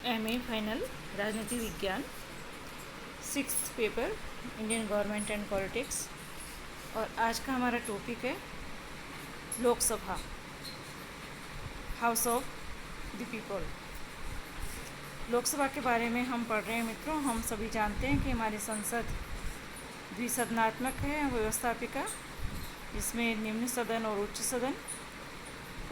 MA final राजनीति विज्ञान, 6th paper Indian government and politics. और आज का हमारा टॉपिक है Lok Sabha, house of the people. Lok Sabha के बारे में हम पढ़ रहे हैं मित्रों। हम सभी जानते हैं कि हमारी संसद द्विसदनात्मक है, व्यवस्थापिका, जिसमें निम्न सदन और उच्च सदन।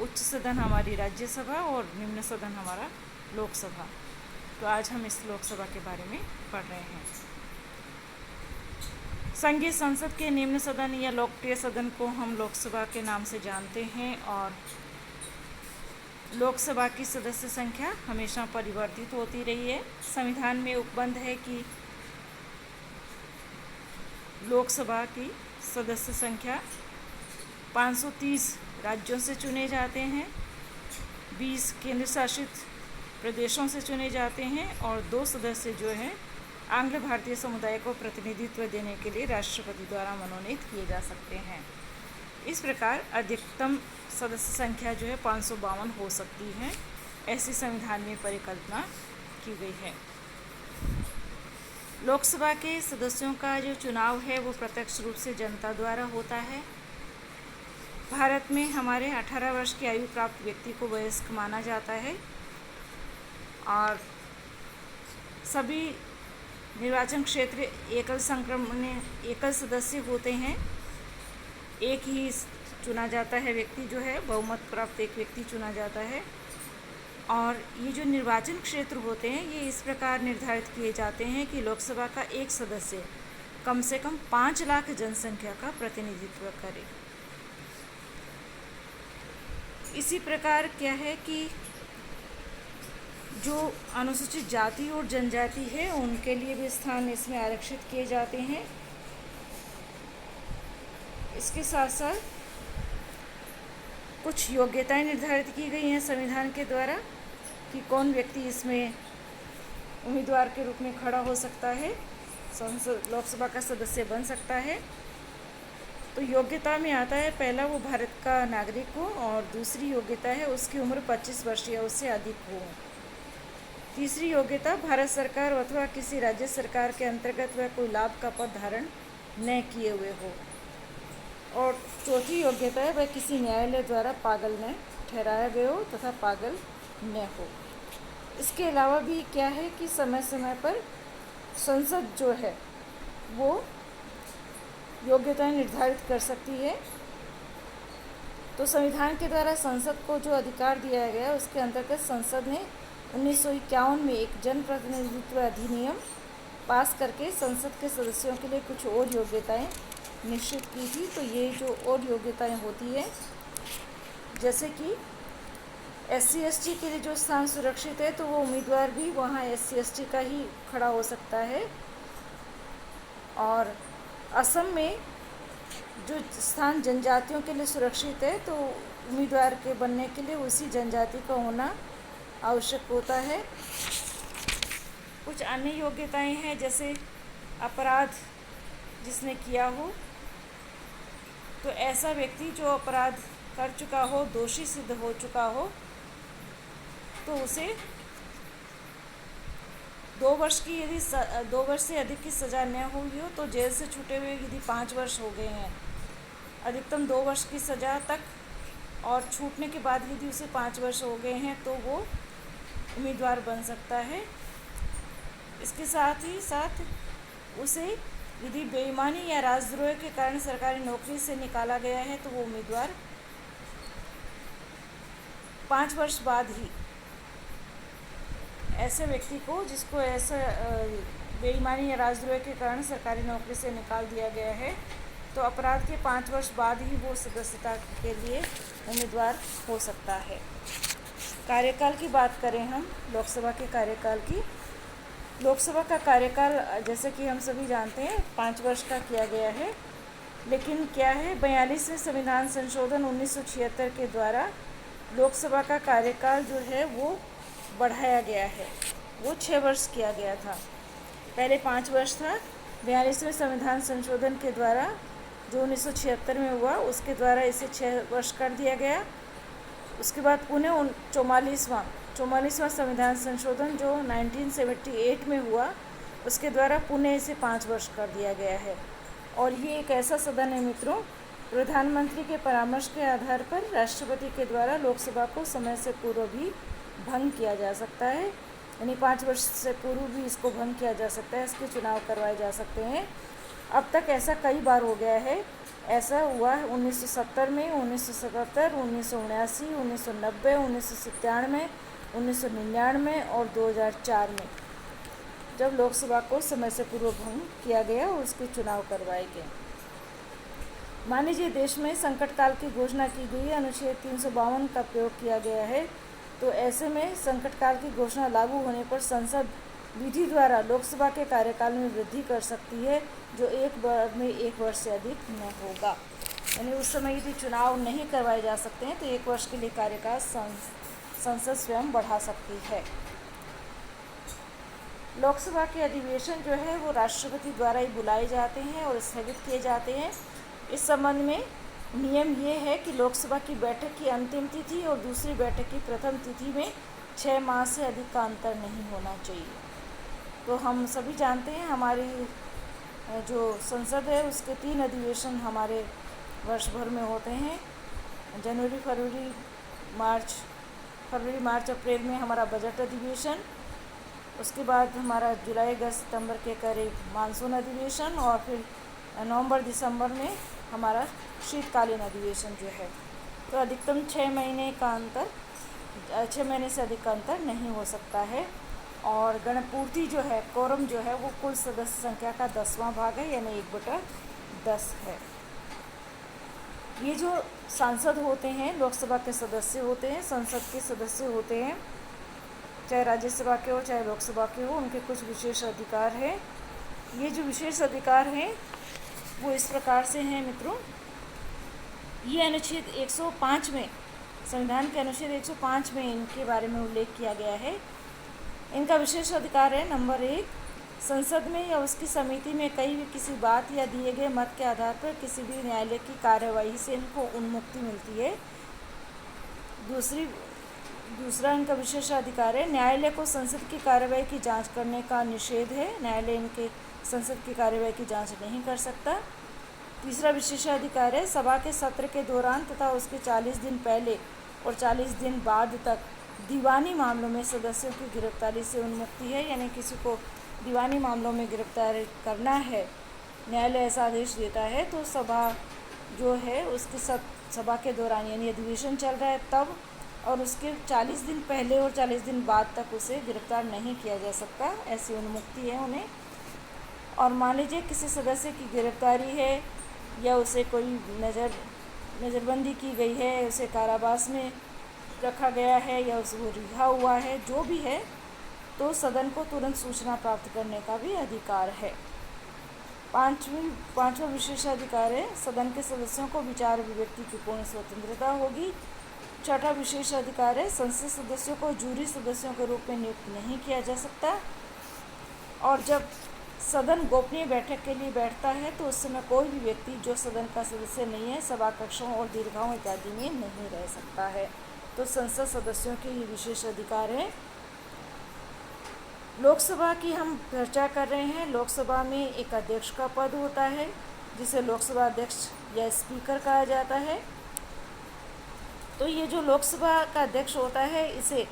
उच्च सदन हमारी राज्यसभा और निम्न सदन हमारा लोकसभा। तो आज हम इस लोकसभा के बारे में पढ़ रहे हैं। संघीय संसद के निम्न सदन या लोकप्रिय सदन को हम लोकसभा के नाम से जानते हैं। और लोकसभा की सदस्य संख्या हमेशा परिवर्तित होती रही है। संविधान में उपबंध है कि लोकसभा की सदस्य संख्या 530 राज्यों से चुने जाते हैं, 20 केंद्र शासित प्रदेशों से चुने जाते हैं और 2 सदस्य जो हैं आंग्ल भारतीय समुदाय को प्रतिनिधित्व देने के लिए राष्ट्रपति द्वारा मनोनीत किए जा सकते हैं। इस प्रकार अधिकतम सदस्य संख्या जो है 552 हो सकती है, ऐसी संविधान में परिकल्पना की गई है। लोकसभा के सदस्यों का जो चुनाव है वो प्रत्यक्ष रूप से जनता द्वारा होता है। भारत में हमारे 18 वर्ष की आयु प्राप्त व्यक्ति को वयस्क माना जाता है और सभी निर्वाचन क्षेत्र एकल सदस्य होते हैं। एक ही चुना जाता है व्यक्ति, जो है बहुमत प्राप्त एक व्यक्ति चुना जाता है। और ये जो निर्वाचन क्षेत्र होते हैं ये इस प्रकार निर्धारित किए जाते हैं कि लोकसभा का एक सदस्य कम से कम 5 लाख जनसंख्या का प्रतिनिधित्व करे। इसी प्रकार क्या है कि जो अनुसूचित जाति और जनजाति है उनके लिए भी स्थान इसमें आरक्षित किए जाते हैं। इसके साथ साथ कुछ योग्यताएं निर्धारित की गई हैं संविधान के द्वारा कि कौन व्यक्ति इसमें उम्मीदवार के रूप में खड़ा हो सकता है, लोकसभा का सदस्य बन सकता है। तो योग्यता में आता है, पहला वो भारत का नागरिक हो और दूसरी योग्यता है उसकी उम्र 25 वर्ष या उससे अधिक हो। तीसरी योग्यता भारत सरकार अथवा किसी राज्य सरकार के अंतर्गत वह कोई लाभ का पद धारण न किए हुए हो। और चौथी योग्यता है वह किसी न्यायालय द्वारा पागल न ठहराया गया हो तथा पागल न हो। इसके अलावा भी क्या है कि समय समय पर संसद जो है वो योग्यताएं निर्धारित कर सकती है। तो संविधान के द्वारा संसद को जो अधिकार दिया गया उसके अंतर्गत संसद ने 1951 में एक जनप्रतिनिधित्व अधिनियम पास करके संसद के सदस्यों के लिए कुछ और योग्यताएं निश्चित की थी। तो ये जो और योग्यताएं होती है, जैसे कि SC ST के लिए जो स्थान सुरक्षित है तो वो उम्मीदवार भी वहाँ SC ST का ही खड़ा हो सकता है। और असम में जो स्थान जनजातियों के लिए सुरक्षित है तो उम्मीदवार के बनने के लिए उसी जनजाति का होना आवश्यक होता है। कुछ अन्य योग्यताएं हैं, जैसे अपराध जिसने किया हो तो ऐसा व्यक्ति जो अपराध कर चुका हो, दोषी सिद्ध हो चुका हो, तो उसे 2 वर्ष की यदि 2 वर्ष से अधिक की सज़ा न हुई हो तो जेल से छूटे हुए यदि 5 वर्ष हो गए हैं, अधिकतम 2 वर्ष की सज़ा तक, और छूटने के बाद यदि उसे 5 वर्ष हो गए हैं तो वो उम्मीदवार बन सकता है। इसके साथ ही साथ उसे यदि बेईमानी या राजद्रोह के कारण सरकारी नौकरी से निकाला गया है तो वो उम्मीदवार 5 वर्ष बाद ही ऐसे व्यक्ति को जिसको ऐसा बेईमानी या राजद्रोह के कारण सरकारी नौकरी से निकाल दिया गया है तो अपराध के 5 वर्ष बाद ही वो सदस्यता के लिए उम्मीदवार हो सकता है। कार्यकाल की बात करें हम लोकसभा के कार्यकाल की। लोकसभा का कार्यकाल जैसे कि हम सभी जानते हैं 5 वर्ष का किया गया है, लेकिन क्या है 42वें संविधान संशोधन 1976 के द्वारा लोकसभा का कार्यकाल जो है वो बढ़ाया गया है। वो 6 वर्ष किया गया था, पहले 5 वर्ष था। 42वें संविधान संशोधन के द्वारा जो 1976 में हुआ उसके द्वारा इसे 6 वर्ष कर दिया गया। उसके बाद पुनः 44वां 44वां संविधान संशोधन जो 1978 में हुआ, उसके द्वारा पुनः इसे 5 वर्ष कर दिया गया है। और ये एक ऐसा सदन है मित्रों, प्रधानमंत्री के परामर्श के आधार पर राष्ट्रपति के द्वारा लोकसभा को समय से पूर्व भी भंग किया जा सकता है, यानी 5 वर्ष से पूर्व भी इसको भंग किया जा सकता है, इसके चुनाव करवाए जा सकते हैं। अब तक ऐसा कई बार हो गया है। ऐसा हुआ 1970 में, 1977, 1979, 1990, 1997, 1999 और 2004 में, जब लोकसभा को समय से पूर्व भंग किया गया और उसके चुनाव करवाए गए। मान लीजिए देश में संकट काल की घोषणा की गई, अनुच्छेद 352 का प्रयोग किया गया है, तो ऐसे में संकट काल की घोषणा लागू होने पर संसद विधि द्वारा लोकसभा के कार्यकाल में वृद्धि कर सकती है, जो एक बार में 1 वर्ष से अधिक न होगा। यानी उस समय यदि चुनाव नहीं करवाए जा सकते हैं तो 1 वर्ष के लिए कार्यकाल संसद स्वयं बढ़ा सकती है। लोकसभा के अधिवेशन जो है वो राष्ट्रपति द्वारा ही बुलाए जाते हैं और स्थगित किए जाते हैं। इस संबंध में नियम ये है कि लोकसभा की बैठक की अंतिम तिथि और दूसरी बैठक की प्रथम तिथि में 6 माह से अधिक का अंतर नहीं होना चाहिए। तो हम सभी जानते हैं हमारी जो संसद है उसके 3 अधिवेशन हमारे वर्ष भर में होते हैं। जनवरी, फरवरी, मार्च, अप्रैल में हमारा बजट अधिवेशन, उसके बाद हमारा जुलाई, अगस्त, सितंबर के करीब मानसून अधिवेशन और फिर नवंबर, दिसंबर में हमारा शीतकालीन अधिवेशन जो है। तो अधिकतम 6 महीने का अंतर, 6 महीने से अधिक का अंतर नहीं हो सकता है। और गणपूर्ति जो है, कोरम जो है, वो कुल सदस्य संख्या का 10वां भाग है, यानी 1/10 है। ये जो सांसद होते हैं, लोकसभा के सदस्य होते हैं, संसद के सदस्य होते हैं, चाहे राज्यसभा के हो चाहे लोकसभा के हो, उनके कुछ विशेष अधिकार हैं। ये जो विशेष अधिकार हैं वो इस प्रकार से हैं मित्रों। ये अनुच्छेद 105 में, संविधान के अनुच्छेद 105 में इनके बारे में उल्लेख किया गया है। इनका विशेष अधिकार है, नंबर 1, संसद में या उसकी समिति में कई भी किसी बात या दिए गए मत के आधार पर किसी भी न्यायालय की कार्यवाही से इनको उन्मुक्ति मिलती है। दूसरा इनका विशेष अधिकार है, न्यायालय को संसद की कार्यवाही की जांच करने का निषेध है। न्यायालय इनके संसद की कार्यवाही की जांच नहीं कर सकता। तीसरा विशेष अधिकार है, सभा के सत्र के दौरान तथा उसके 40 दिन पहले और 40 दिन बाद तक दीवानी मामलों में सदस्यों की गिरफ्तारी से उन्मुक्ति है। यानी किसी को दीवानी मामलों में गिरफ्तार करना है, न्यायालय ऐसा आदेश देता है, तो सभा जो है उसके सभा के दौरान, यानी अधिवेशन चल रहा है तब और उसके 40 दिन पहले और 40 दिन बाद तक उसे गिरफ्तार नहीं किया जा सकता, ऐसी उन्मुक्ति है उन्हें। और मान लीजिए किसी सदस्य की गिरफ्तारी है या उसे कोई नज़रबंदी की गई है, उसे कारावास में रखा गया है या उसको रिहा हुआ है, जो भी है, तो सदन को तुरंत सूचना प्राप्त करने का भी अधिकार है। पांचवा विशेष अधिकार है, सदन के सदस्यों को विचार अभिव्यक्ति की पूर्ण स्वतंत्रता होगी। छठा विशेष अधिकार है, संसद सदस्यों को जूरी सदस्यों के रूप में नियुक्त नहीं किया जा सकता। और जब सदन गोपनीय बैठक के लिए बैठता है तो उस समय कोई भी व्यक्ति जो सदन का सदस्य नहीं है सभा कक्षों और दीर्घाओं इत्यादि में नहीं रह सकता है। तो संसद सदस्यों के ये विशेष अधिकार हैं। लोकसभा की हम चर्चा कर रहे हैं। लोकसभा में एक अध्यक्ष का पद होता है जिसे लोकसभा अध्यक्ष या स्पीकर कहा जाता है। तो ये जो लोकसभा का अध्यक्ष होता है इसे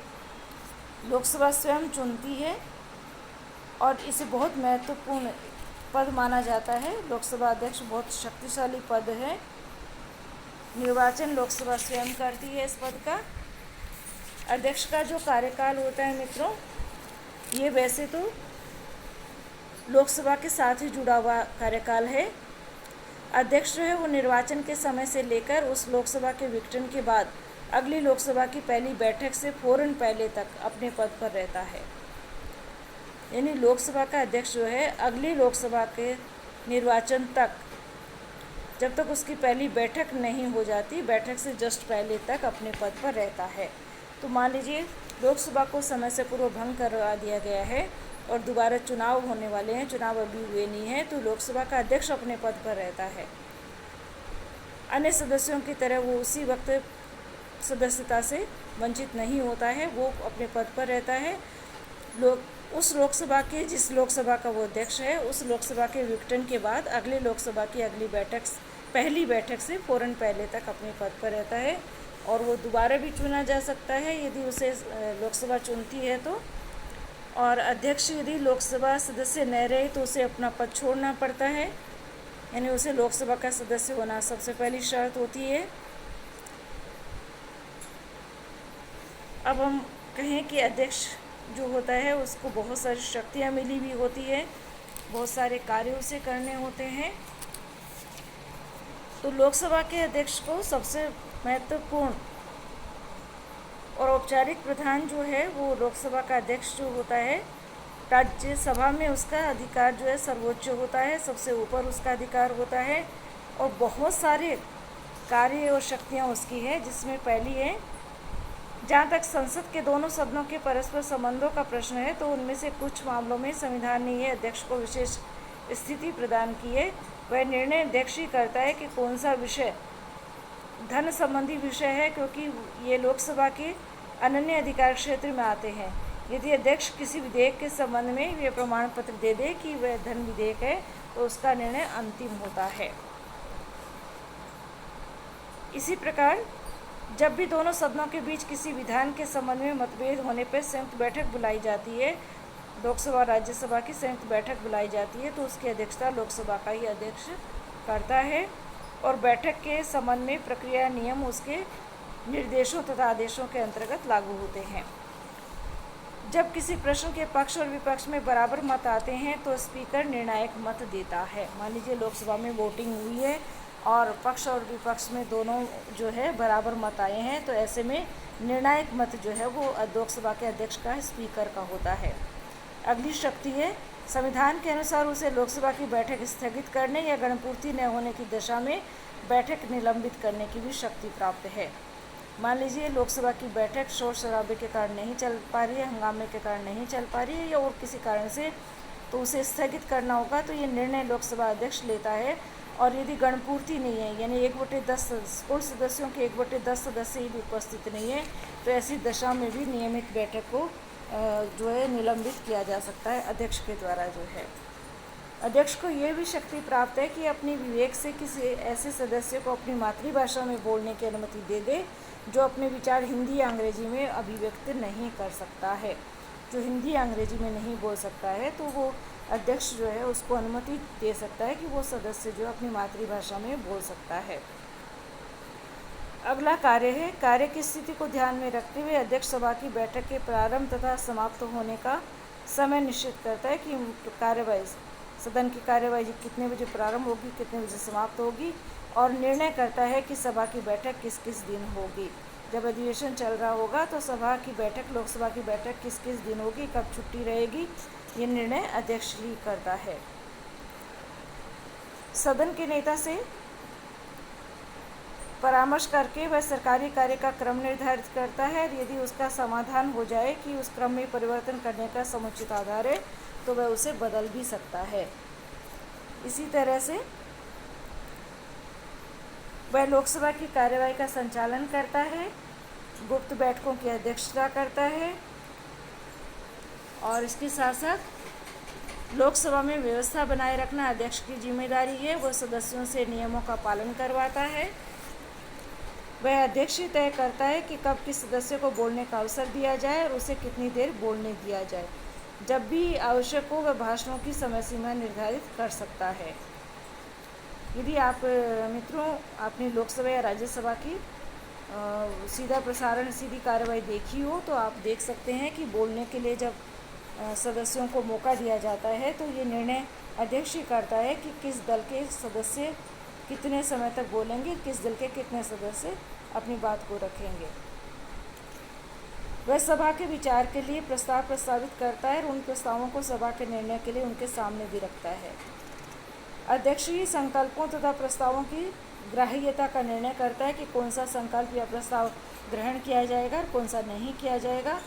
लोकसभा स्वयं चुनती है और इसे बहुत महत्वपूर्ण पद माना जाता है। लोकसभा अध्यक्ष बहुत शक्तिशाली पद है। निर्वाचन लोकसभा स्वयं करती है इस पद का। अध्यक्ष का जो कार्यकाल होता है मित्रों, ये वैसे तो लोकसभा के साथ ही जुड़ा हुआ कार्यकाल है। अध्यक्ष जो है वो निर्वाचन के समय से लेकर उस लोकसभा के विघटन के बाद अगली लोकसभा की पहली बैठक से फ़ौरन पहले तक अपने पद पर रहता है। यानी लोकसभा का अध्यक्ष जो है अगली लोकसभा के निर्वाचन तक, जब तक उसकी पहली बैठक नहीं हो जाती, बैठक से जस्ट पहले तक अपने पद पर रहता है। तो मान लीजिए लोकसभा को समय से पूर्व भंग करवा दिया गया है और दोबारा चुनाव होने वाले हैं, चुनाव अभी हुए नहीं हैं, तो लोकसभा का अध्यक्ष अपने पद पर रहता है। अन्य सदस्यों की तरह वो उसी वक्त सदस्यता से वंचित नहीं होता है, वो अपने पद पर रहता है। उस लोकसभा के जिस लोकसभा का वो अध्यक्ष है, उस लोकसभा के विघटन के बाद अगले लोकसभा की पहली बैठक से फ़ौरन पहले तक अपने पद पर रहता है, और वो दोबारा भी चुना जा सकता है यदि उसे लोकसभा चुनती है तो। और अध्यक्ष यदि लोकसभा सदस्य न रहे तो उसे अपना पद छोड़ना पड़ता है, यानी उसे लोकसभा का सदस्य होना सबसे पहली शर्त होती है। अब हम कहें कि अध्यक्ष जो होता है उसको बहुत सारी शक्तियाँ मिली हुई होती है, बहुत सारे कार्य उसे करने होते हैं। तो लोकसभा के अध्यक्ष को सबसे महत्वपूर्ण और औपचारिक प्रधान जो है वो लोकसभा का अध्यक्ष जो होता है, राज्यसभा में उसका अधिकार जो है सर्वोच्च होता है, सबसे ऊपर उसका अधिकार होता है, और बहुत सारे कार्य और शक्तियाँ उसकी है, जिसमें पहली है, जहाँ तक संसद के दोनों सदनों के परस्पर संबंधों का प्रश्न है तो उनमें से कुछ मामलों में संविधान ने यह अध्यक्ष को विशेष स्थिति प्रदान की है। वह निर्णय अध्यक्ष ही करता है कि कौन सा विषय धन संबंधी विषय है, क्योंकि ये लोकसभा के अनन्य अधिकार क्षेत्र में आते हैं। यदि अध्यक्ष किसी विधेयक के संबंध में यह प्रमाण पत्र दे दे कि वह धन विधेयक है तो उसका निर्णय अंतिम होता है। इसी प्रकार जब भी दोनों सदनों के बीच किसी विधान के संबंध में मतभेद होने पर संयुक्त बैठक बुलाई जाती है, लोकसभा और राज्यसभा की संयुक्त बैठक बुलाई जाती है, तो उसकी अध्यक्षता लोकसभा का ही अध्यक्ष करता है, और बैठक के संबंध में प्रक्रिया नियम उसके निर्देशों तथा आदेशों के अंतर्गत लागू होते हैं। जब किसी प्रश्न के पक्ष और विपक्ष में बराबर मत आते हैं तो स्पीकर निर्णायक मत देता है। मान लीजिए लोकसभा में वोटिंग हुई है और पक्ष और विपक्ष में दोनों जो है बराबर मत आए हैं, तो ऐसे में निर्णायक मत जो है वो लोकसभा के अध्यक्ष का, स्पीकर का होता है। अगली शक्ति है, संविधान के अनुसार उसे लोकसभा की बैठक स्थगित करने या गणपूर्ति न होने की दशा में बैठक निलंबित करने की भी शक्ति प्राप्त है। मान लीजिए लोकसभा की बैठक शोर शराबे के कारण नहीं चल पा रही है, हंगामे के कारण नहीं चल पा रही है या और किसी कारण से, तो उसे स्थगित करना होगा, तो ये निर्णय लोकसभा अध्यक्ष लेता है। और यदि गणपूर्ति नहीं है, यानी 1/10 कुल सदस्यों के 1/10 सदस्य ही उपस्थित नहीं है, तो ऐसी दशा में भी नियमित बैठक को जो है निलंबित किया जा सकता है अध्यक्ष के द्वारा। जो है अध्यक्ष को ये भी शक्ति प्राप्त है कि अपनी विवेक से किसी ऐसे सदस्य को अपनी मातृभाषा में बोलने की अनुमति दे दे जो अपने विचार हिंदी या अंग्रेजी में अभिव्यक्त नहीं कर सकता है। जो हिंदी या अंग्रेजी में नहीं बोल सकता है तो वो अध्यक्ष जो है उसको अनुमति दे सकता है कि वो सदस्य जो अपनी मातृभाषा में बोल सकता है। अगला कार्य है, कार्य की स्थिति को ध्यान में रखते हुए अध्यक्ष सभा की बैठक के प्रारंभ तथा समाप्त होने का समय निश्चित करता है कि कार्यवाही, सदन की कार्यवाही कितने बजे प्रारंभ होगी, कितने बजे समाप्त होगी, और निर्णय करता है कि सभा की बैठक किस किस दिन होगी। जब अधिवेशन चल रहा होगा तो सभा की बैठक, लोकसभा की बैठक किस किस दिन होगी, कब छुट्टी रहेगी, ये निर्णय अध्यक्ष ही करता है। सदन के नेता से परामर्श करके वह सरकारी कार्य का क्रम निर्धारित करता है। यदि उसका समाधान हो जाए कि उस क्रम में परिवर्तन करने का समुचित आधार है तो वह उसे बदल भी सकता है। इसी तरह से वह लोकसभा की कार्यवाही का संचालन करता है, गुप्त बैठकों की अध्यक्षता करता है, और इसके साथ साथ लोकसभा में व्यवस्था बनाए रखना अध्यक्ष की जिम्मेदारी है। वह सदस्यों से नियमों का पालन करवाता है। वह अध्यक्ष ही तय करता है कि कब किस सदस्य को बोलने का अवसर दिया जाए और उसे कितनी देर बोलने दिया जाए। जब भी आवश्यक हो वह भाषणों की समय सीमा निर्धारित कर सकता है। यदि आप मित्रों आपने लोकसभा या राज्यसभा की सीधा प्रसारण, सीधी कार्रवाई देखी हो तो आप देख सकते हैं कि बोलने के लिए जब सदस्यों को मौका दिया जाता है तो ये निर्णय अध्यक्ष ही करता है कि किस दल के सदस्य कितने समय तक बोलेंगे, किस दल के कितने सदस्य अपनी बात को रखेंगे। वह सभा के विचार के लिए प्रस्ताव प्रस्तावित करता है और उन प्रस्तावों को सभा के निर्णय के लिए उनके सामने भी रखता है। अध्यक्ष ही संकल्पों तथा प्रस्तावों की ग्राह्यता का निर्णय करता है कि कौन सा संकल्प या प्रस्ताव ग्रहण किया जाएगा और कौन सा नहीं किया जाएगा।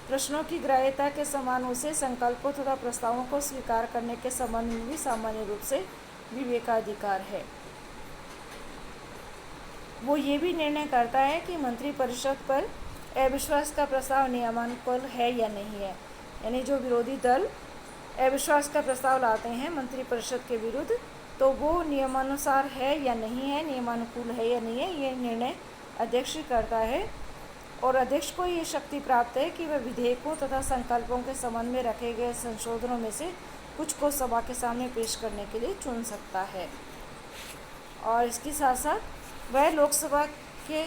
प्रश्नों की ग्राह्यता के समान उसे संकल्पों तथा प्रस्तावों को स्वीकार करने के संबंध में भी सामान्य रूप से विवेकाधिकार है। वो ये भी निर्णय करता है कि मंत्रिपरिषद पर अविश्वास का प्रस्ताव नियमानुकूल है या नहीं है। यानी जो विरोधी दल अविश्वास का प्रस्ताव लाते हैं मंत्रिपरिषद के विरुद्ध, तो वो नियमानुसार है या नहीं है, नियमानुकूल है या नहीं है, ये निर्णय अध्यक्ष ही करता है। और अध्यक्ष को ये शक्ति प्राप्त है कि वह विधेयकों तथा संकल्पों के संबंध में रखे गए संशोधनों में से कुछ को सभा के सामने पेश करने के लिए चुन सकता है। और इसके साथ साथ वह लोकसभा के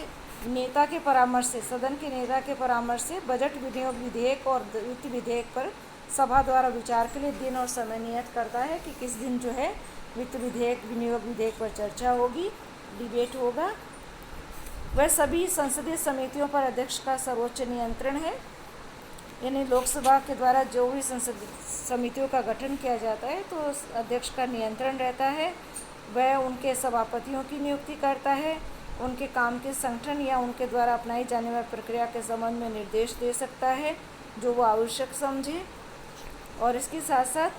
नेता के परामर्श से, सदन के नेता के परामर्श से बजट विनियोग विधेयक और वित्त विधेयक पर सभा द्वारा विचार के लिए दिन और समय नियत करता है कि किस दिन जो है वित्त विधेयक विनियोग विधेयक पर चर्चा होगी, डिबेट होगा। वह सभी संसदीय समितियों पर अध्यक्ष का सर्वोच्च नियंत्रण है। यानी लोकसभा के द्वारा जो भी संसदीय समितियों का गठन किया जाता है तो उस अध्यक्ष का नियंत्रण रहता है। वह उनके सभापतियों की नियुक्ति करता है, उनके काम के संगठन या उनके द्वारा अपनाई जाने वाली प्रक्रिया के संबंध में निर्देश दे सकता है जो वो आवश्यक समझे। और इसके साथ साथ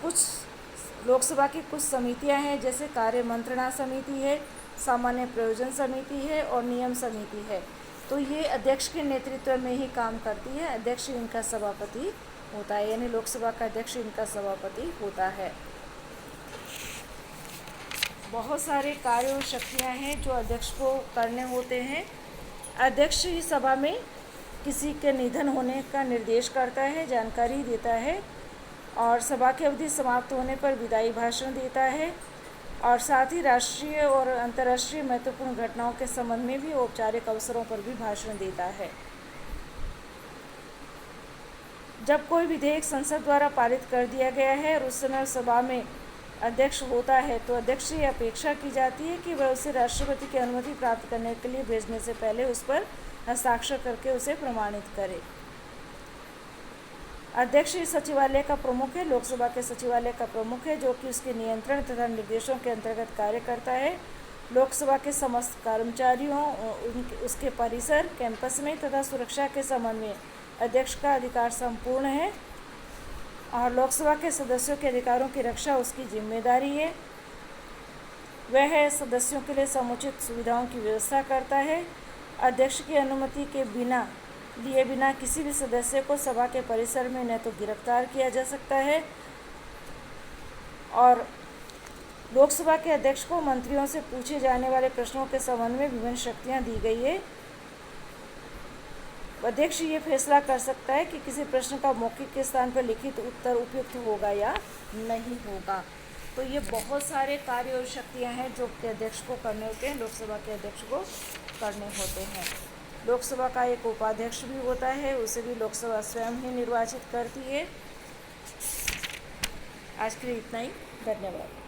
कुछ लोकसभा की कुछ समितियां हैं, जैसे कार्य मंत्रणा समिति है, सामान्य प्रयोजन समिति है और नियम समिति है। तो ये अध्यक्ष के नेतृत्व में ही काम करती है। अध्यक्ष इनका सभापति होता है, यानी लोकसभा का अध्यक्ष इनका सभापति होता है। बहुत सारे कार्य और शक्तियाँ हैं जो अध्यक्ष को करने होते हैं। अध्यक्ष ही सभा में किसी के निधन होने का निर्देश करता है, जानकारी देता है, और सभा की अवधि समाप्त होने पर विदाई भाषण देता है, और साथ ही राष्ट्रीय और अंतर्राष्ट्रीय महत्वपूर्ण घटनाओं के संबंध में भी औपचारिक अवसरों पर भी भाषण देता है। जब कोई विधेयक संसद द्वारा पारित कर दिया गया है और उस समय सभा में अध्यक्ष होता है तो अध्यक्ष से अपेक्षा की जाती है कि वह उसे राष्ट्रपति की अनुमति प्राप्त करने के लिए भेजने से पहले उस पर हस्ताक्षर करके उसे प्रमाणित करे। अध्यक्ष सचिवालय का प्रमुख है, लोकसभा के सचिवालय का प्रमुख है, जो कि उसके नियंत्रण तथा निर्देशों के अंतर्गत कार्य करता है। लोकसभा के समस्त कर्मचारियों, उसके परिसर, कैंपस में तथा सुरक्षा के संबंध में अध्यक्ष का अधिकार संपूर्ण है, और लोकसभा के सदस्यों के अधिकारों की रक्षा उसकी जिम्मेदारी है। वह सदस्यों के लिए समुचित सुविधाओं की व्यवस्था करता है। अध्यक्ष की अनुमति के लिए बिना किसी भी सदस्य को सभा के परिसर में न तो गिरफ्तार किया जा सकता है, और लोकसभा के अध्यक्ष को मंत्रियों से पूछे जाने वाले प्रश्नों के संबंध में विभिन्न शक्तियां दी गई है। अध्यक्ष ये फैसला कर सकता है कि किसी प्रश्न का मौखिक के स्थान पर लिखित उत्तर उपयुक्त होगा या नहीं होगा। तो ये बहुत सारे कार्य और शक्तियाँ हैं जो कि अध्यक्ष को करने होते हैं, लोकसभा के अध्यक्ष को करने होते हैं। लोकसभा का एक उपाध्यक्ष भी होता है, उसे भी लोकसभा स्वयं ही निर्वाचित करती है। आज के लिए इतना ही, धन्यवाद।